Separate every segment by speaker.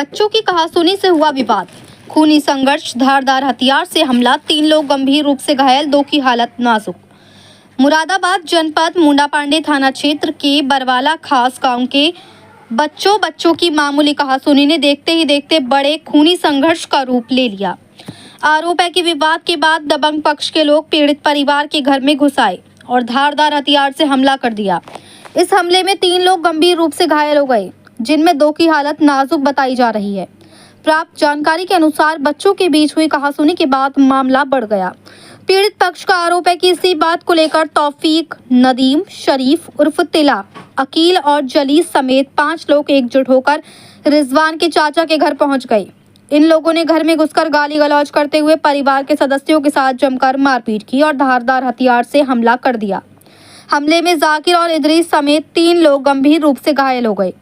Speaker 1: बच्चों की कहासुनी से हुआ विवाद, खूनी संघर्ष, धारदार हथियार से हमला, 3 लोग गंभीर रूप से घायल, 2 की हालत नाजुक। मुरादाबाद जनपद मुंडापांडे थाना क्षेत्र के बरवाला खास गांव के बच्चों की मामूली कहासुनी ने देखते ही देखते बड़े खूनी संघर्ष का रूप ले लिया। आरोप है कि विवाद के बाद दबंग पक्ष के लोग पीड़ित परिवार के घर में घुस आए और धारदार हथियार से हमला कर दिया। इस हमले में 3 लोग गंभीर रूप से घायल हो गए, जिनमें 2 की हालत नाजुक बताई जा रही है। प्राप्त जानकारी के अनुसार बच्चों के बीच हुई कहासुनी के बाद मामला बढ़ गया। पीड़ित पक्ष का आरोप है कि इसी बात को लेकर तौफीक, नदीम, शरीफ उर्फ तिला, अकील और जलीस समेत 5 लोग एकजुट होकर रिजवान के चाचा के घर पहुंच गए। इन लोगों ने घर में घुसकर गाली गलौज करते हुए परिवार के सदस्यों के साथ जमकर मारपीट की और धारदार हथियार से हमला कर दिया। हमले में जाकिर और इदरीस समेत 3 लोग गंभीर रूप से घायल हो गए।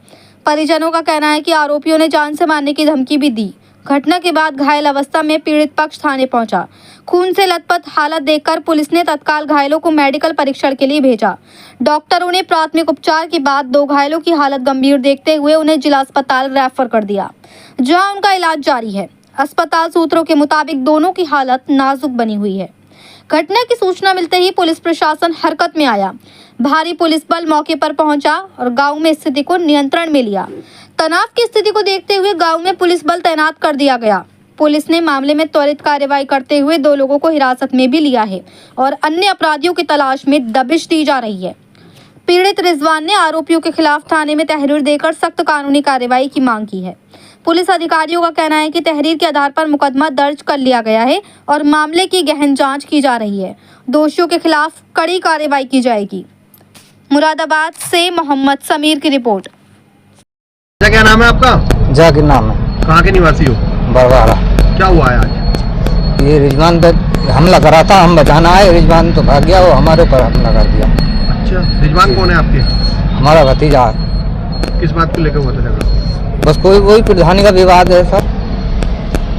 Speaker 1: परिजनों का कहना है कि आरोपियों ने जान से मारने की धमकी भी दी। घटना के बाद घायल अवस्था में पीड़ित पक्ष थाने पहुंचा। खून से लथपथ हालत देखकर पुलिस ने तत्काल घायलों को मेडिकल परीक्षण के लिए भेजा। डॉक्टरों ने प्राथमिक उपचार के बाद 2 घायलों की हालत गंभीर देखते हुए उन्हें जिला अस्पताल रेफर कर दिया, जहां उनका इलाज जारी है। अस्पताल सूत्रों के मुताबिक दोनों की हालत नाजुक बनी हुई है। घटना की सूचना मिलते ही पुलिस प्रशासन हरकत में आया। भारी पुलिस बल मौके पर पहुंचा और गांव में स्थिति को नियंत्रण में लिया। तनाव की स्थिति को देखते हुए गांव में पुलिस बल तैनात कर दिया गया। पुलिस ने मामले में त्वरित कार्रवाई करते हुए 2 लोगों को हिरासत में भी लिया है और अन्य अपराधियों की तलाश में दबिश दी जा रही है। पीड़ित रिजवान ने आरोपियों के खिलाफ थाने में तहरीर देकर सख्त कानूनी कार्रवाई की मांग की है। पुलिस अधिकारियों का कहना है कि तहरीर के आधार पर मुकदमा दर्ज कर लिया गया है और मामले की गहन जांच की जा रही है। दोषियों के खिलाफ कड़ी कार्रवाई की जाएगी। मुरादाबाद से मोहम्मद समीर की रिपोर्ट।
Speaker 2: क्या नाम है आपका?
Speaker 3: जाकिर नाम है।
Speaker 2: कहाँ के निवासी हो?
Speaker 3: बरवाला।
Speaker 2: क्या हुआ है आज?
Speaker 3: ये रिजवान पे हमला करा था, हम बचाना आए, रिजवान तो भाग गया, वो हमारे ऊपर हमला कर दिया।
Speaker 2: अच्छा, रिजवान कौन है आपके?
Speaker 3: हमारा भतीजा है।
Speaker 2: किस बात को लेकर हुआ था झगड़ा?
Speaker 3: बस वही प्रधानी का विवाद है सर।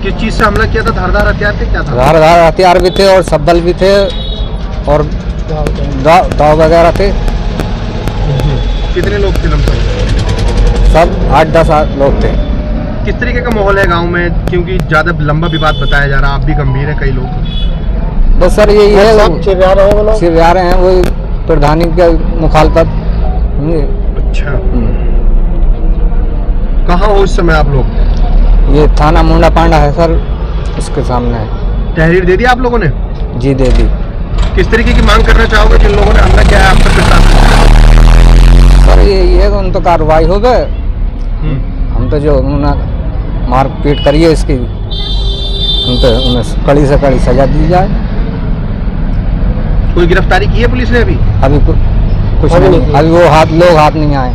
Speaker 2: किस चीज से हमला किया था? धारदार हथियार थे? क्या था?
Speaker 3: धारदार हथियार भी थे और सब्बल भी थे और दाव वगैरह थे।
Speaker 2: कितने लोग थे
Speaker 3: सब 8-10 लोग थे।
Speaker 2: किस तरीके का माहौल है गांव में, क्योंकि ज्यादा लंबा विवाद बताया जा रहा है, आप भी गंभीर है, कई लोग?
Speaker 3: बस सर यही है,
Speaker 2: चिल्ला
Speaker 3: रहे हैं वही प्रधानी का मुखालफत।
Speaker 2: अच्छा, कहाँ हो इस समय आप लोग?
Speaker 3: ये थाना मुंडापांडा है सर, उसके सामने है।
Speaker 2: तहरीर दे दी आप लोगों ने?
Speaker 3: जी दे दी।
Speaker 2: किस तरीके की मांग करना चाहोगे जिन लोगों ने हमला किया है आप पर?
Speaker 3: सर यही है, उन तो कार्रवाई हो गए। हम तो जो उन्होंने मार पीट करी है इसकी, उन्हें कड़ी से कड़ी सजा दी जाए।
Speaker 2: कोई गिरफ्तारी की है पुलिस ने अभी?
Speaker 3: अभी कुछ नहीं, अभी वो लोग हाथ नहीं आए।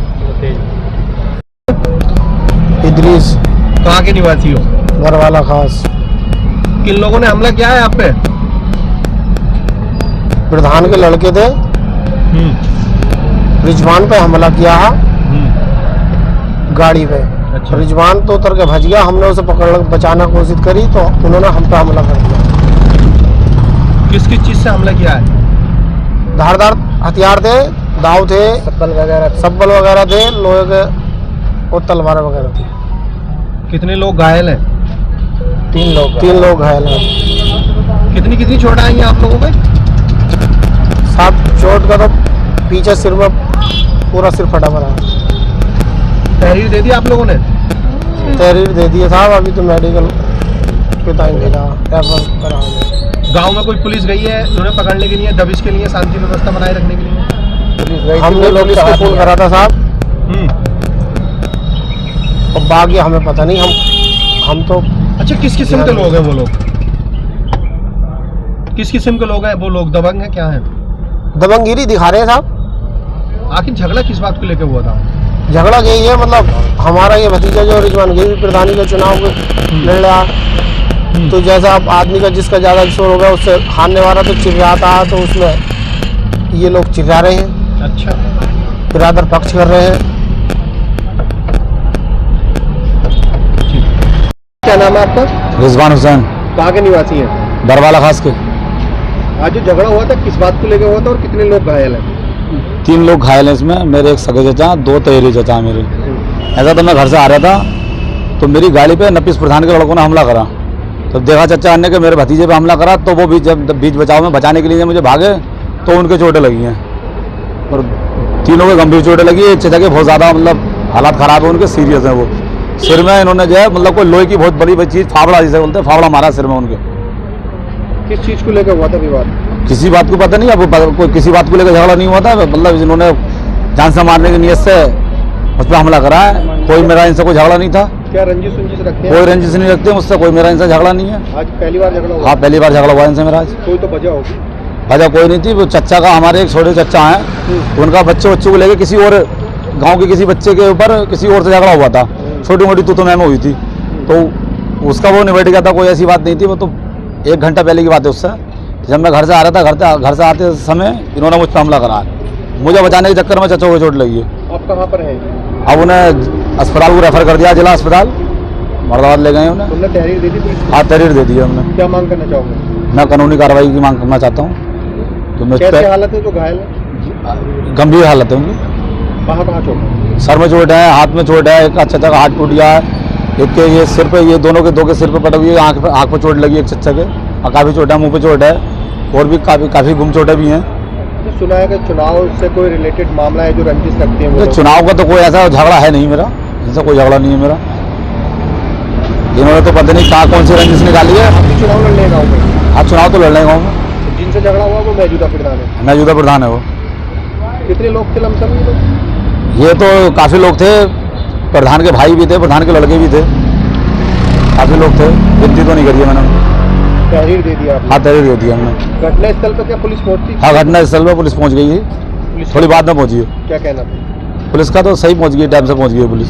Speaker 4: इदरीस।
Speaker 2: कहाँ के निवासी हो?
Speaker 4: बरवाला खास।
Speaker 2: किन लोगों ने हमला किया है आप पे?
Speaker 4: प्रधान के लड़के थे, रिजवान पे हमला किया है गाड़ी पे।
Speaker 2: अच्छा।
Speaker 4: रिजवान तो उतर के भज गया, हमने उसे पकड़ बचाना कोशिश करी तो उन्होंने हम पे हमला कर दिया।
Speaker 2: किस किस चीज से हमला किया है?
Speaker 4: धारदार हथियार थे, दाव थे, सब्बल वगैरह थे, लोहे के और तलवार वगैरह थी।
Speaker 2: कितने लोग घायल हैं?
Speaker 4: 3 लोग घायल हैं।
Speaker 2: कितनी चोट आई है आप लोगों पे?
Speaker 4: साथ चोट का तो पीछे सिर में पूरा सिर फटा पड़ा है।
Speaker 2: तहरीर दे दी आप लोगों ने?
Speaker 4: तहरीर दे दिए साहब, अभी तो मेडिकल के टाइम भेजा, रेफर करा।
Speaker 2: गांव में कोई पुलिस गई है उन्हें पकड़ने के लिए, दबिश के लिए, शांति व्यवस्था बनाए रखने के लिए?
Speaker 4: हमने पुलिस को फोन करा था साहब, और बाकी हमें पता नहीं। हम तो
Speaker 2: अच्छा, किस किस्म के लोग हैं वो लोग? किस किस्म के लोग हैं वो लोग? दबंग है, क्या है?
Speaker 4: दबंगगिरी दिखा रहे हैं साहब।
Speaker 2: आखिर झगड़ा किस बात को लेकर हुआ था?
Speaker 4: झगड़ा यही है, मतलब हमारा ये भतीजा जो रिजवान ये भी प्रधानी के चुनाव में लड़ रहा, तो जैसा अब आदमी का जिसका ज्यादा शोर होगा उससे हारने वाला तो चिल्लाता है, तो उसमें ये लोग चिल्ला रहे हैं।
Speaker 2: अच्छा,
Speaker 4: बिरादर पक्ष कर रहे हैं।
Speaker 2: क्या नाम है आपका?
Speaker 3: रिजवान हुसैन।
Speaker 2: कहाँ के निवासी हैं?
Speaker 3: बरवाला खास के।
Speaker 2: आज जो झगड़ा हुआ था किस बात को लेकर हुआ था और कितने लोग घायल हैं?
Speaker 3: 3 लोग घायल हैं इसमें, मेरे एक सगे चाचा, 2 तहेरी चाचा मेरे। ऐसा तो मैं घर से आ रहा था
Speaker 5: तो मेरी गाड़ी पे नपीस प्रधान के लड़कों ने हमला करा। तो देखा चचा अन्य के मेरे भतीजे पे हमला करा, तो वो भी जब बीच बचाव में बचाने के लिए मुझे भागे तो उनके चोटें लगी हैं और तीनों के गंभीर चोटें लगी। एक चचा के बहुत ज़्यादा मतलब हालात ख़राब है उनके, सीरियस है वो। सिर में इन्होंने जो है मतलब कोई लोहे की बहुत बड़ी चीज़, फावड़ा जिसे बोलते हैं, फावड़ा मारा सिर में उनके।
Speaker 2: किस चीज़ को लेकर हुआ था विवाद?
Speaker 5: किसी बात को पता नहीं, अब कोई किसी बात को लेकर झगड़ा नहीं हुआ था, मतलब इन्होंने जान से मारने की नीयत से उस पर हमला करा है। कोई मेरा इनसे कोई झगड़ा नहीं था।
Speaker 2: क्या रंजिश रखते हैं?
Speaker 5: कोई रंजिश नहीं रखते मुझसे, कोई मेरा इनसे झगड़ा नहीं है।
Speaker 2: आज पहली बार झगड़ा हुआ?
Speaker 5: हाँ, पहली बार झगड़ा हुआ इनसे मेरा आज।
Speaker 2: कोई तो वजह होगी?
Speaker 5: वजह कोई नहीं थी। वो चच्चा का, हमारे एक छोटे चच्चा हैं, उनका बच्चे को लेकर किसी और गांव के किसी बच्चे के ऊपर किसी और से झगड़ा हुआ था। छोटी मोटी तो मैम हुई थी, तो उसका वो निबट गया था। कोई ऐसी बात नहीं थी, वो तो 1 घंटा पहले की बात है उससे। जब मैं घर से आ रहा था, घर से आते समय इन्होंने मुझ पर हमला करा। मुझे बचाने के चक्कर में चचा को चोट लगी है।
Speaker 2: आप कहाँ पर हैं?
Speaker 5: अब उन्हें अस्पताल को रेफर कर दिया, जिला अस्पताल मुरादाबाद ले गए उन्हें।
Speaker 2: तुमने तहरीर दे दी पुलिस को?
Speaker 5: हाँ, तहरीर दे दी है हमने।
Speaker 2: क्या मांग करना चाहोगे?
Speaker 5: मैं कानूनी कार्रवाई की मांग करना चाहता हूँ। तो मैं
Speaker 2: कैसे हालत है जो घायल है?
Speaker 5: गंभीर हालत है उनकी।
Speaker 2: कहाँ चोट है?
Speaker 5: सर में चोट है, हाथ में चोट है, एक चचा का हाथ टूट गया है, एक के ये सिर पे, ये दोनों के सिर पे पड़ी हुई है, आँख पे चोट लगी एक चचा के, और काफ़ी चोट है, मुँह पे चोट है, और भी काफ़ी गुम चोटें भी हैं।
Speaker 2: तो सुना है कि चुनाव से कोई रिलेटेड मामला है जो रंजिश रखते हैं?
Speaker 5: तो चुनाव का तो कोई ऐसा झगड़ा है नहीं मेरा, इनसे कोई झगड़ा नहीं है मेरा। इन्होंने तो पता नहीं कहाँ कौन सी रंजिश निकाली है।
Speaker 2: आप चुनाव लड़ने गाँव में?
Speaker 5: हाँ, चुनाव तो लड़ने गाँव में।
Speaker 2: जिनसे झगड़ा हुआ वो मौजूदा प्रधान है?
Speaker 5: मौजूदा प्रधान है वो।
Speaker 2: कितने लोग थे लमसम ये लोग?
Speaker 5: ये तो काफ़ी लोग थे, प्रधान के भाई भी थे, प्रधान के लड़के भी थे, काफ़ी लोग थे, गिनती तो नहीं करी है मैंने।
Speaker 2: तहरीर दे दिया आपने?
Speaker 5: हाँ, तहरीर दे दी हमने।
Speaker 2: घटना स्थल पर क्या पुलिस पहुंची?
Speaker 5: हाँ, घटना स्थल पर पुलिस पहुंच गई है,
Speaker 2: पुलिस
Speaker 5: थोड़ी बाद में पहुंची है।
Speaker 2: क्या कहना था?
Speaker 5: पुलिस का तो सही पहुंच गई, टाइम से पहुंच गई है पुलिस।